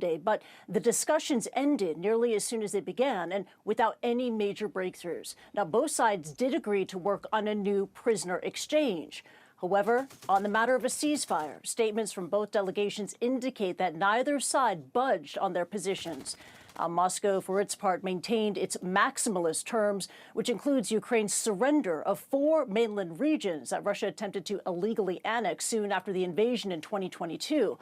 But the discussions ended nearly as soon as they began and without any major breakthroughs. Now, both sides did agree to work on a new prisoner exchange. However, on the matter of a ceasefire, statements from both delegations indicate that neither side budged on their positions. Moscow, for its part, maintained its maximalist terms, which includes Ukraine's surrender of 4 mainland regions that Russia attempted to illegally annex soon after the invasion in 2022.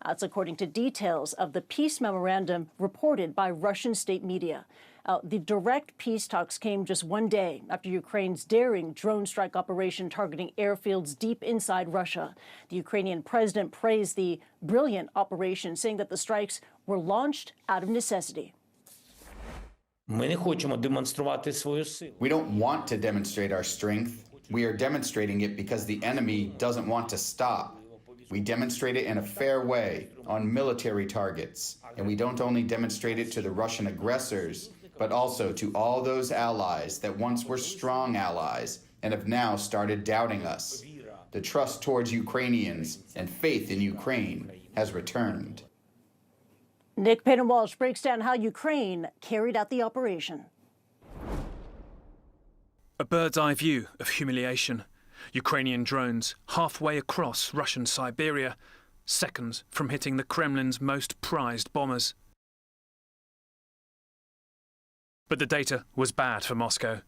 That's according to details of the peace memorandum reported by Russian state media. The direct peace talks came just one day after Ukraine's daring drone strike operation targeting airfields deep inside Russia. The Ukrainian president praised the brilliant operation, saying that the strikes were launched out of necessity. We don't want to demonstrate our strength. We are demonstrating it because the enemy doesn't want to stop. We demonstrate it in a fair way on military targets. And we don't only demonstrate it to the Russian aggressors, but also to all those allies that once were strong allies and have now started doubting us. The trust towards Ukrainians and faith in Ukraine has returned. Nick Paton Walsh breaks down how Ukraine carried out the operation. A bird's-eye view of humiliation. Ukrainian drones halfway across Russian Siberia, seconds from hitting the Kremlin's most prized bombers. But the data was bad for Moscow.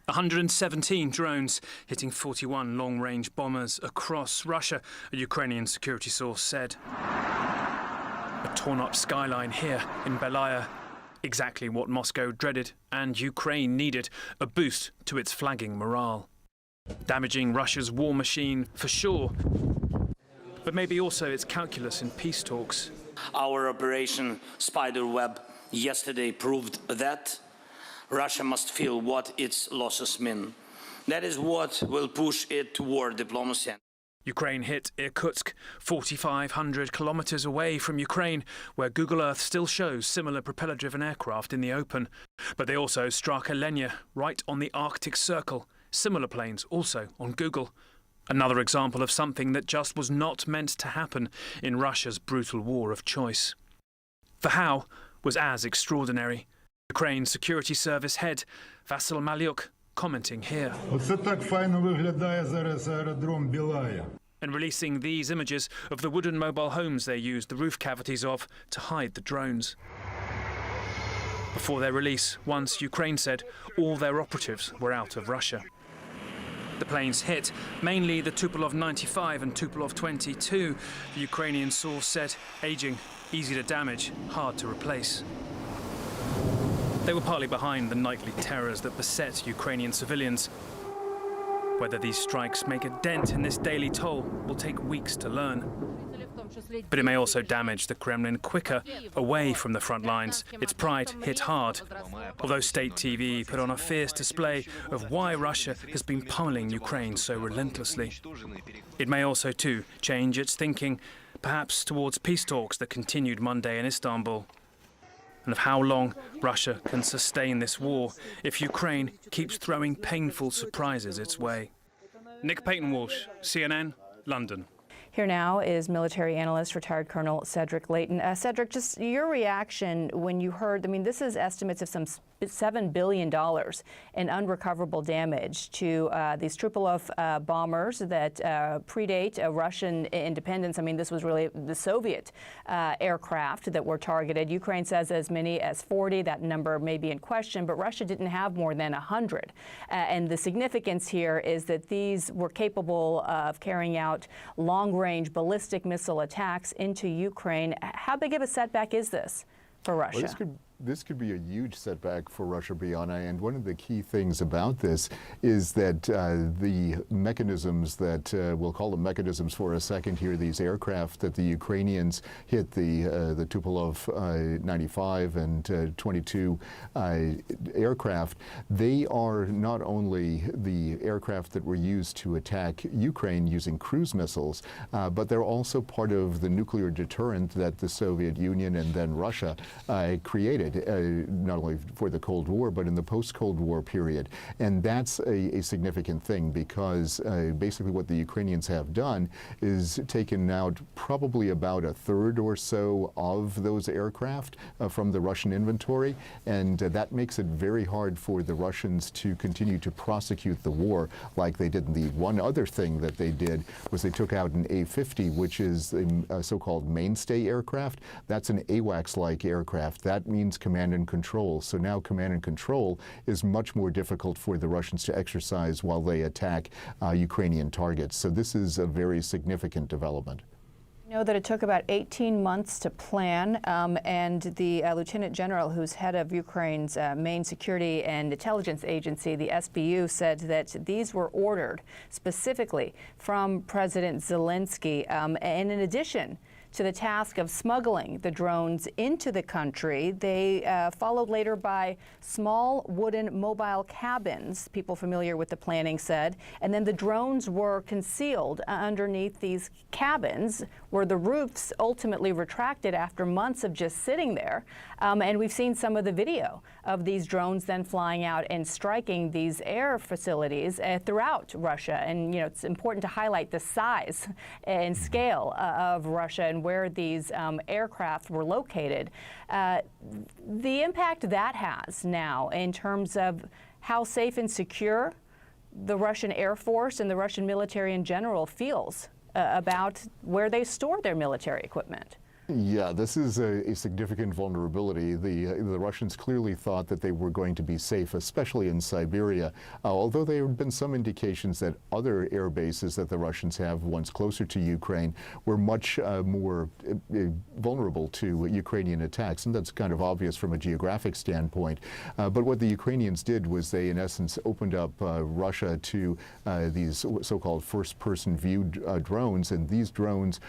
117 drones hitting 41 long-range bombers across Russia, a Ukrainian security source said. A torn-up skyline here in Belaya. Exactly what Moscow dreaded and Ukraine needed, a boost to its flagging morale. Damaging Russia's war machine for sure, but maybe also its calculus in peace talks. Our Operation Spiderweb yesterday proved that Russia must feel what its losses mean. That is what will push it toward diplomacy. Ukraine hit Irkutsk, 4,500 kilometers away from Ukraine, where Google Earth still shows similar propeller-driven aircraft in the open. But they also struck Alenia, right on the Arctic Circle. Similar planes also on Google. Another example of something that just was not meant to happen in Russia's brutal war of choice. The how was as extraordinary. Ukraine's security service head, Vasyl Malyuk, commenting here. And releasing these images of the wooden mobile homes they used the roof cavities of to hide the drones. Before their release, once Ukraine said all their operatives were out of Russia. The planes hit mainly the Tupolev 95 and Tupolev 22, the Ukrainian source said, aging, easy to damage, hard to replace. They were partly behind the nightly terrors that beset Ukrainian civilians. Whether these strikes make a dent in this daily toll will take weeks to learn. But it may also damage the Kremlin quicker, away from the front lines. Its pride hit hard. Although state TV put on a fierce display of why Russia has been pummeling Ukraine so relentlessly. It may also, too, change its thinking, perhaps towards peace talks that continued Monday in Istanbul. And of how long Russia can sustain this war if Ukraine keeps throwing painful surprises its way. Nick Paton Walsh, CNN, London. Here now is military analyst, retired Colonel Cedric Leighton. Cedric, just your reaction when you heard, this is estimates of some $7 billion in unrecoverable damage to these Tupolev bombers that predate Russian independence. This was really the Soviet aircraft that were targeted. Ukraine says as many as 40. That number may be in question, but Russia didn't have more than 100. And the significance here is that these were capable of carrying out long-range ballistic missile attacks into Ukraine. How big of a setback is this for Russia? Well, this could be a huge setback for Russia, Bianna, and one of the key things about this is that the mechanisms that, we'll call them mechanisms for a second here, these aircraft that the Ukrainians hit, the Tupolev 95 and 22 aircraft, they are not only the aircraft that were used to attack Ukraine using cruise missiles, but they're also part of the nuclear deterrent that the Soviet Union and then Russia created. period, not only for the Cold War, but in the post-Cold War period. And that's a significant thing because basically what the Ukrainians have done is taken out probably about a third or so of those aircraft from the Russian inventory, and that makes it very hard for the Russians to continue to prosecute the war like they did. The one other thing that they did was they took out an A-50, which is a so-called mainstay aircraft. That's an AWACS-like aircraft. That means command and control. So now command and control is much more difficult for the Russians to exercise while they attack Ukrainian targets. So this is a very significant development. You know that it took about 18 months to plan, and the Lieutenant General, who's head of Ukraine's main security and intelligence agency, the SBU, said that these were ordered specifically from President Zelensky. And in addition to the task of smuggling the drones into the country, they followed later by small wooden mobile cabins, people familiar with the planning said, and then the drones were concealed underneath these cabins where the roofs ultimately retracted after months of just sitting there. And we've seen some of the video of these drones then flying out and striking these air facilities throughout Russia. And, you know, it's important to highlight the size and scale of Russia and where these aircraft were located. The impact that has now in terms of how safe and secure the Russian Air Force and the Russian military in general feels about where they store their military equipment. Yeah, this is a significant vulnerability. The Russians clearly thought that they were going to be safe, especially in Siberia, although there have been some indications that other air bases that the Russians have, ones closer to Ukraine, were much more vulnerable to Ukrainian attacks, and that's kind of obvious from a geographic standpoint. But what the Ukrainians did was they, in essence, opened up Russia to these so-called first-person view drones, and these drones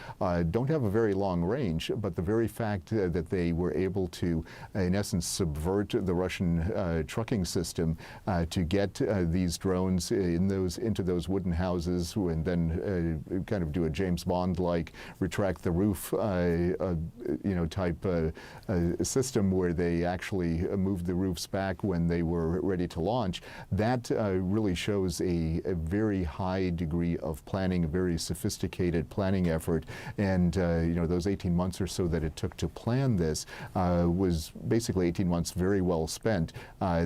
don't have a very long range. But the very fact that they were able to, in essence, subvert the Russian trucking system to get these drones into those wooden houses and then kind of do a James Bond-like retract the roof, type system where they actually moved the roofs back when they were ready to launch, that really shows a very high degree of planning, a very sophisticated planning effort, and those 18 months or so that it took to plan this was basically 18 months very well spent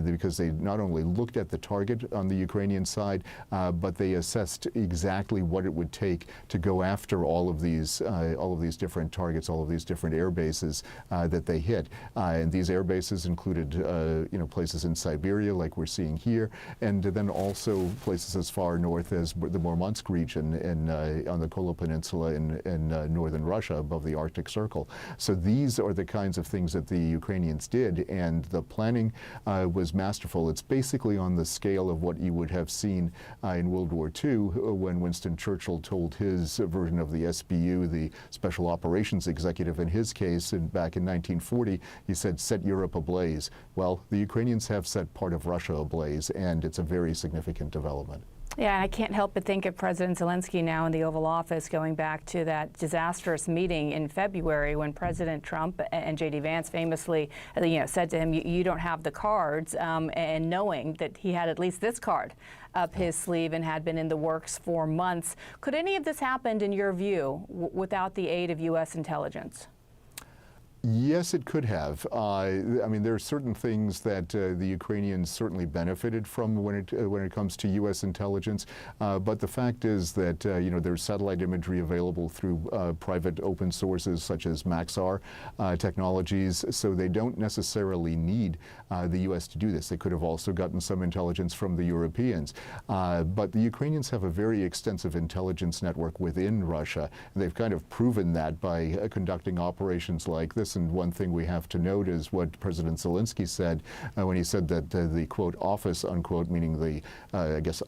because they not only looked at the target on the Ukrainian side, but they assessed exactly what it would take to go after all of these different targets, all of these different air bases that they hit. And these air bases included places in Siberia like we're seeing here, and then also places as far north as the Murmansk region on the Kola Peninsula in northern Russia above the Arctic Circle. So these are the kinds of things that the Ukrainians did, and the planning was masterful. It's basically on the scale of what you would have seen in World War II when Winston Churchill told his version of the SBU, the Special Operations Executive in his case, back in 1940, he said, "Set Europe ablaze." Well, the Ukrainians have set part of Russia ablaze, and it's a very significant development. Yeah, I can't help but think of President Zelensky now in the Oval Office, going back to that disastrous meeting in February when President Trump and J.D. Vance famously, said to him, "You don't have the cards," and knowing that he had at least this card up his sleeve and had been in the works for months. Could any of this happen, in your view, without the aid of U.S. intelligence? Yes, it could have. I mean, there are certain things that the Ukrainians certainly benefited from when it comes to U.S. intelligence. But the fact is that there's satellite imagery available through private open sources such as Maxar technologies, so they don't necessarily need the U.S. to do this. They could have also gotten some intelligence from the Europeans. But the Ukrainians have a very extensive intelligence network within Russia. They've kind of proven that by conducting operations like this. And one thing we have to note is what President Zelensky said when he said that the, quote, office, unquote, meaning the,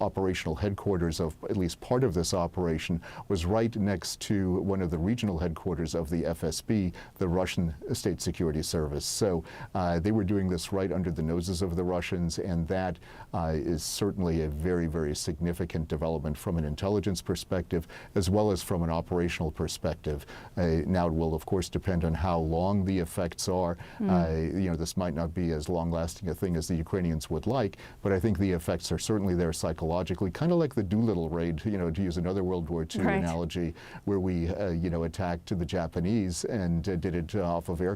operational headquarters of at least part of this operation was right next to one of the regional headquarters of the FSB, the Russian State Security Service. So they were doing this right under the noses of the Russians, and that is certainly a very, very significant development from an intelligence perspective as well as from an operational perspective. Now it will, of course, depend on how long strong the effects are. You know, this might not be as long-lasting a thing as the Ukrainians would like, but I think the effects are certainly there psychologically, kind of like the Doolittle raid, you know, to use another World War II Right. analogy, where we, you know, attacked the Japanese and did it off of air